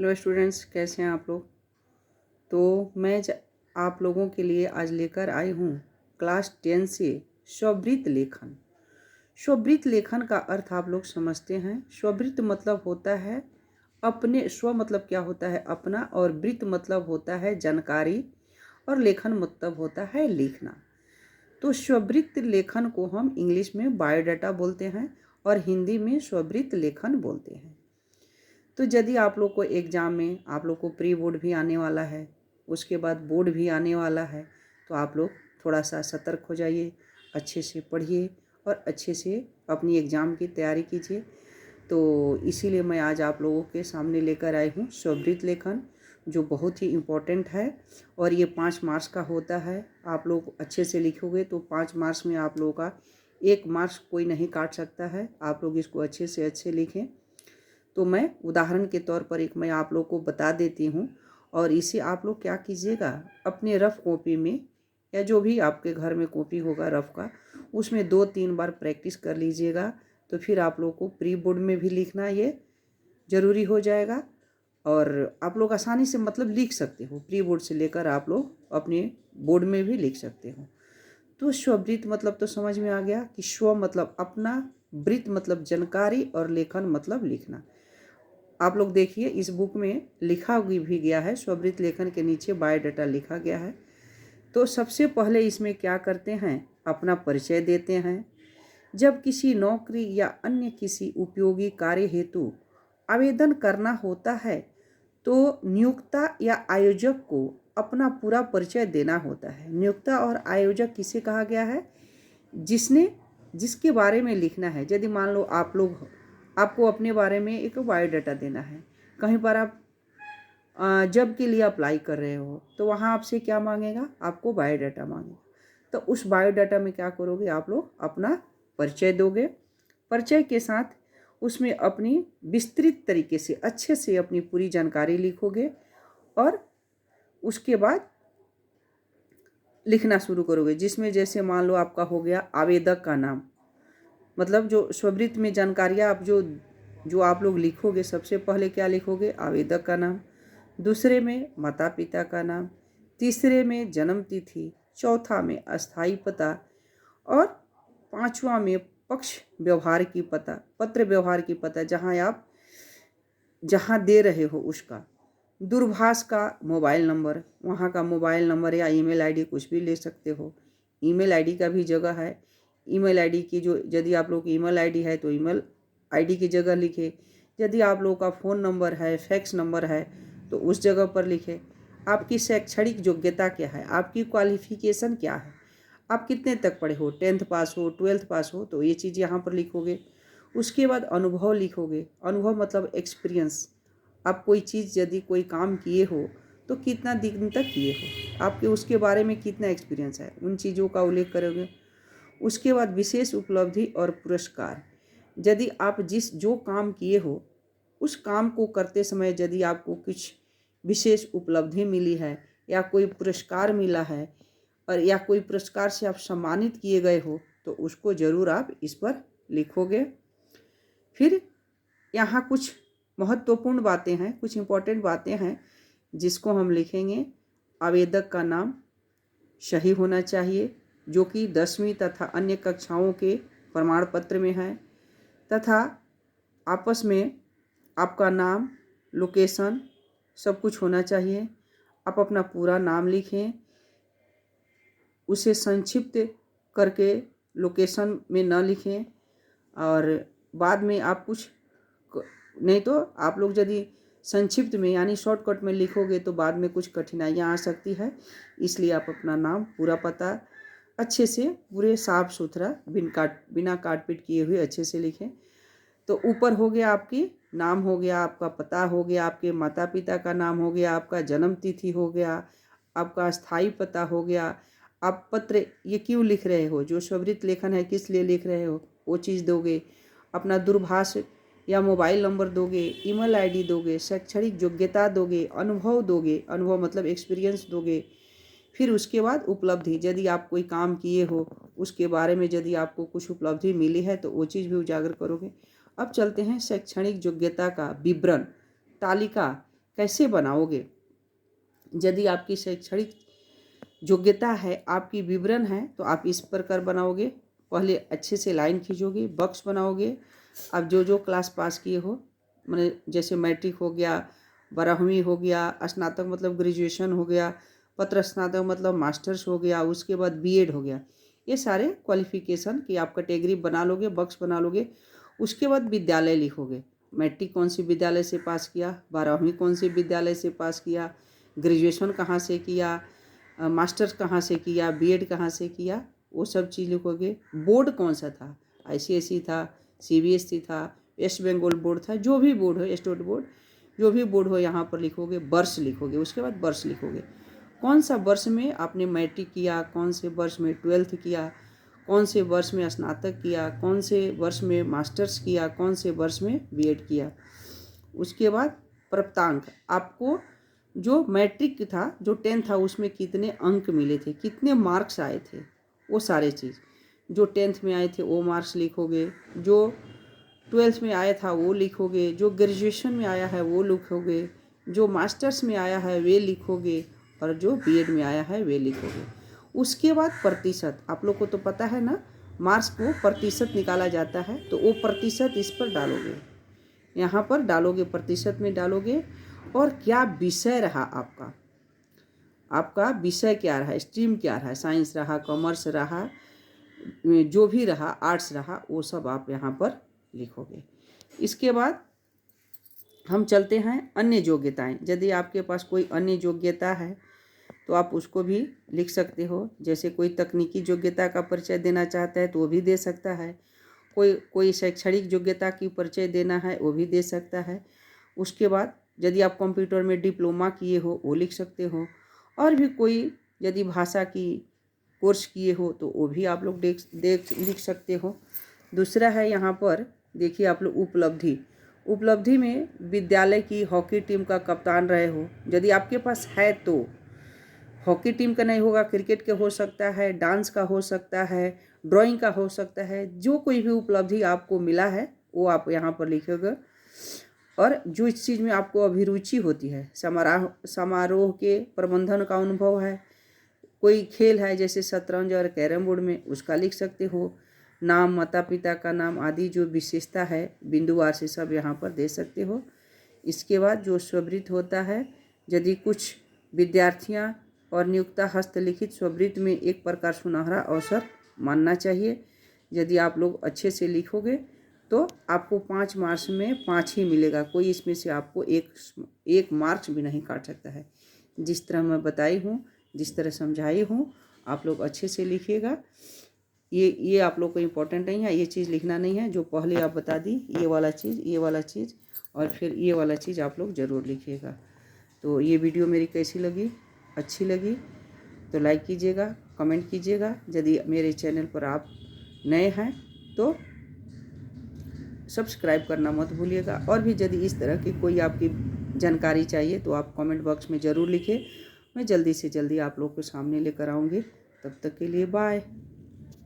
Hello students, कैसे हैं आप लोग। तो मैं आप लोगों के लिए आज लेकर आई हूँ क्लास 10 से स्ववृत्त लेखन। स्ववृत्त लेखन का अर्थ आप लोग समझते हैं। स्ववृत्त मतलब होता है अपने, स्व मतलब क्या होता है अपना, और वृत्त मतलब होता है जानकारी, और लेखन मतलब होता है लिखना। तो स्ववृत्त लेखन को हम इंग्लिश में बायोडाटा बोलते हैं और हिंदी में स्ववृत्त लेखन बोलते हैं। तो यदि आप लोग को एग्ज़ाम में आप लोग को प्री बोर्ड भी आने वाला है, उसके बाद बोर्ड भी आने वाला है, तो आप लोग थोड़ा सा सतर्क हो जाइए, अच्छे से पढ़िए और अच्छे से अपनी एग्ज़ाम की तैयारी कीजिए। तो इसीलिए मैं आज आप लोगों के सामने लेकर आई हूँ स्ववृत्त लेखन, जो बहुत ही इम्पोर्टेंट है और ये 5 मार्क्स का होता है। आप लोग अच्छे से लिखोगे तो 5 मार्क्स में आप लोगों का 1 मार्क्स कोई नहीं काट सकता है। आप लोग इसको अच्छे से अच्छे लिखें। तो मैं उदाहरण के तौर पर एक मैं आप लोग को बता देती हूँ, और इसे आप लोग क्या कीजिएगा, अपने रफ कॉपी में या जो भी आपके घर में कॉपी होगा रफ का, उसमें 2-3 बार प्रैक्टिस कर लीजिएगा। तो फिर आप लोग को प्री बोर्ड में भी लिखना ये ज़रूरी हो जाएगा और आप लोग आसानी से मतलब लिख सकते हो। प्री बोर्ड से लेकर आप लोग अपने बोर्ड में भी लिख सकते हो। तो स्ववृत्त मतलब तो समझ में आ गया कि स्व मतलब अपना, वृत्त मतलब जानकारी और लेखन मतलब लिखना। आप लोग देखिए इस बुक में लिखा भी गया है, स्ववृत्त लेखन के नीचे बायोडाटा लिखा गया है। तो सबसे पहले इसमें क्या करते हैं, अपना परिचय देते हैं। जब किसी नौकरी या अन्य किसी उपयोगी कार्य हेतु आवेदन करना होता है तो नियोक्ता या आयोजक को अपना पूरा परिचय देना होता है। नियोक्ता और आयोजक किसे कहा गया है, जिसके बारे में लिखना है। यदि मान लो आपको अपने बारे में एक बायोडाटा देना है, कहीं पर आप जॉब के लिए अप्लाई कर रहे हो, तो वहाँ आपसे क्या मांगेगा, आपको बायोडाटा मांगेगा। तो उस बायोडाटा में क्या करोगे, आप लोग अपना परिचय दोगे। परिचय के साथ उसमें अपनी विस्तृत तरीके से अच्छे से अपनी पूरी जानकारी लिखोगे और उसके बाद लिखना शुरू करोगे। जिसमें जैसे मान लो आपका हो गया आवेदक का नाम, मतलब जो स्ववृत्त में जानकारियाँ आप जो आप लोग लिखोगे, सबसे पहले क्या लिखोगे, आवेदक का नाम। दूसरे में माता पिता का नाम। तीसरे में जन्म तिथि। चौथा में अस्थाई पता। और पांचवा में पत्र व्यवहार की पता, जहाँ दे रहे हो उसका। दूरभाष का मोबाइल नंबर, वहाँ का मोबाइल नंबर या ईमेल आईडी कुछ भी ले सकते हो। ईमेल आईडी का भी जगह है। ईमेल आईडी की जो, यदि आप लोग की ईमेल आईडी है तो ईमेल आईडी की जगह लिखे। यदि आप लोगों का फ़ोन नंबर है, फैक्स नंबर है, तो उस जगह पर लिखे। आपकी शैक्षणिक योग्यता क्या है, आपकी क्वालिफिकेशन क्या है, आप कितने तक पढ़े हो, 10th पास हो, 12th पास हो, तो ये चीज़ यहाँ पर लिखोगे। उसके बाद अनुभव लिखोगे। अनुभव मतलब एक्सपीरियंस। आप कोई चीज़ यदि कोई काम किए हो तो कितना दिन तक किए हो, आपके उसके बारे में कितना एक्सपीरियंस है, उन चीज़ों का उल्लेख करोगे। उसके बाद विशेष उपलब्धि और पुरस्कार। यदि आप जो काम किए हो, उस काम को करते समय यदि आपको कुछ विशेष उपलब्धि मिली है या कोई पुरस्कार मिला है और या कोई पुरस्कार से आप सम्मानित किए गए हो, तो उसको ज़रूर आप इस पर लिखोगे। फिर यहाँ कुछ महत्वपूर्ण बातें हैं, कुछ इम्पोर्टेंट बातें हैं जिसको हम लिखेंगे। आवेदक का नाम सही होना चाहिए, जो कि 10वीं तथा अन्य कक्षाओं के प्रमाण पत्र में है, तथा आपस में आपका नाम, लोकेशन सब कुछ होना चाहिए। आप अपना पूरा नाम लिखें, उसे संक्षिप्त करके लोकेशन में न लिखें। और बाद में आप कुछ नहीं तो आप लोग यदि संक्षिप्त में यानी शॉर्टकट में लिखोगे तो बाद में कुछ कठिनाइयाँ आ सकती है। इसलिए आप अपना नाम, पूरा पता अच्छे से, पूरे साफ सुथरा, बिना काट पीट किए हुए अच्छे से लिखें। तो ऊपर हो गया आपकी नाम, हो गया आपका पता, हो गया आपके माता पिता का नाम, हो गया आपका जन्म तिथि, हो गया आपका स्थायी पता, हो गया आप पत्र ये क्यों लिख रहे हो, जो स्ववृत्त लेखन है किस लिए लिख रहे हो वो चीज़ दोगे। अपना दूरभाष या मोबाइल नंबर दोगे, ईमेल आईडी दोगे, शैक्षणिक योग्यता दोगे, अनुभव दोगे, अनुभव मतलब एक्सपीरियंस दोगे। फिर उसके बाद उपलब्धि, यदि आप कोई काम किए हो उसके बारे में यदि आपको कुछ उपलब्धि मिली है तो वो चीज़ भी उजागर करोगे। अब चलते हैं शैक्षणिक योग्यता का विवरण, तालिका, कैसे बनाओगे। यदि आपकी शैक्षणिक योग्यता है, आपकी विवरण है, तो आप इस प्रकार बनाओगे। पहले अच्छे से लाइन खींचोगे, बॉक्स बनाओगे। आप जो जो क्लास पास किए हो, मैंने जैसे मैट्रिक हो गया, 12वीं हो गया, स्नातक मतलब ग्रेजुएशन हो गया, पत्र स्नातक मतलब मास्टर्स हो गया, उसके बाद बीएड हो गया, ये सारे क्वालिफिकेशन की आप कैटेगरी बना लोगे, बॉक्स बना लोगे। उसके बाद विद्यालय लिखोगे, मैट्रिक कौन सी विद्यालय से पास किया, 12वीं कौन सी विद्यालय से पास किया, ग्रेजुएशन कहाँ से किया, मास्टर्स कहाँ से किया, बीएड कहाँ से किया, वो सब चीज़ लिखोगे। बोर्ड कौन सा था, आईसीएसई था, सीबीएसई था, वेस्ट बंगाल बोर्ड था, जो भी बोर्ड हो, स्टेट बोर्ड, जो भी बोर्ड हो यहाँ पर लिखोगे। वर्ष लिखोगे, उसके बाद वर्ष लिखोगे, कौन सा वर्ष में आपने मैट्रिक किया, कौन से वर्ष में 12th किया, कौन से वर्ष में स्नातक किया, कौन से वर्ष में मास्टर्स किया, कौन से वर्ष में बीएड किया। उसके बाद प्राप्तांक, आपको जो मैट्रिक था, जो 10th था, उसमें कितने अंक मिले थे, कितने मार्क्स आए थे, वो सारे चीज़। जो 10th में आए थे वो मार्क्स लिखोगे, जो 12th में आया था वो लिखोगे, जो ग्रेजुएशन में आया है वो लिखोगे, जो मास्टर्स में आया है वे लिखोगे, और जो बीएड में आया है वे लिखोगे। उसके बाद प्रतिशत, आप लोग को तो पता है ना, मार्क्स को प्रतिशत निकाला जाता है, तो वो प्रतिशत इस पर डालोगे, यहाँ पर डालोगे, प्रतिशत में डालोगे। और क्या विषय रहा आपका, आपका विषय क्या रहा, स्ट्रीम क्या रहा, साइंस रहा, कॉमर्स रहा, जो भी रहा, आर्ट्स रहा, वो सब आप यहाँ पर लिखोगे। इसके बाद हम चलते हैं अन्य योग्यताएं। यदि आपके पास कोई अन्य योग्यता है तो आप उसको भी लिख सकते हो। जैसे कोई तकनीकी योग्यता का परिचय देना चाहता है तो वो भी दे सकता है, कोई शैक्षणिक योग्यता की परिचय देना है वो भी दे सकता है। उसके बाद यदि आप कंप्यूटर में डिप्लोमा किए हो वो लिख सकते हो, और भी कोई यदि भाषा की कोर्स किए हो तो वो भी आप लोग लिख सकते हो। दूसरा है यहाँ पर देखिए आप लोग उपलब्धि में विद्यालय की हॉकी टीम का कप्तान रहे हो, यदि आपके पास है तो। हॉकी टीम का नहीं होगा, क्रिकेट का हो सकता है, डांस का हो सकता है, ड्राइंग का हो सकता है, जो कोई भी उपलब्धि आपको मिला है वो आप यहाँ पर लिखोगे। और जो इस चीज़ में आपको अभिरुचि होती है, समारोह के प्रबंधन का अनुभव है, कोई खेल है जैसे शतरंज और कैरम बोर्ड में, उसका लिख सकते हो। नाम, माता पिता का नाम आदि जो विशेषता है बिंदुवार से सब यहाँ पर दे सकते हो। इसके बाद जो स्ववृत्त होता है, यदि कुछ विद्यार्थियाँ और नियुक्ता हस्तलिखित स्ववृत्त में एक प्रकार सुनहरा अवसर मानना चाहिए। यदि आप लोग अच्छे से लिखोगे तो आपको 5 मार्क्स में 5 ही मिलेगा, कोई इसमें से आपको एक मार्क्स भी नहीं काट सकता है। जिस तरह मैं बताई हूँ, जिस तरह समझाई हूँ, आप लोग अच्छे से लिखिएगा। ये आप लोग को इम्पोर्टेंट नहीं है, ये चीज़ लिखना नहीं है जो पहले आप बता दी, ये वाला चीज़ और फिर ये वाला चीज़ आप लोग ज़रूर लिखिएगा। तो ये वीडियो मेरी कैसी लगी, अच्छी लगी तो लाइक कीजिएगा, कमेंट कीजिएगा। यदि मेरे चैनल पर आप नए हैं तो सब्सक्राइब करना मत भूलिएगा। और भी यदि इस तरह की कोई आपकी जानकारी चाहिए तो आप कमेंट बॉक्स में ज़रूर लिखें, मैं जल्दी से जल्दी आप लोग के सामने लेकर आऊँगी। तब तक के लिए बाय।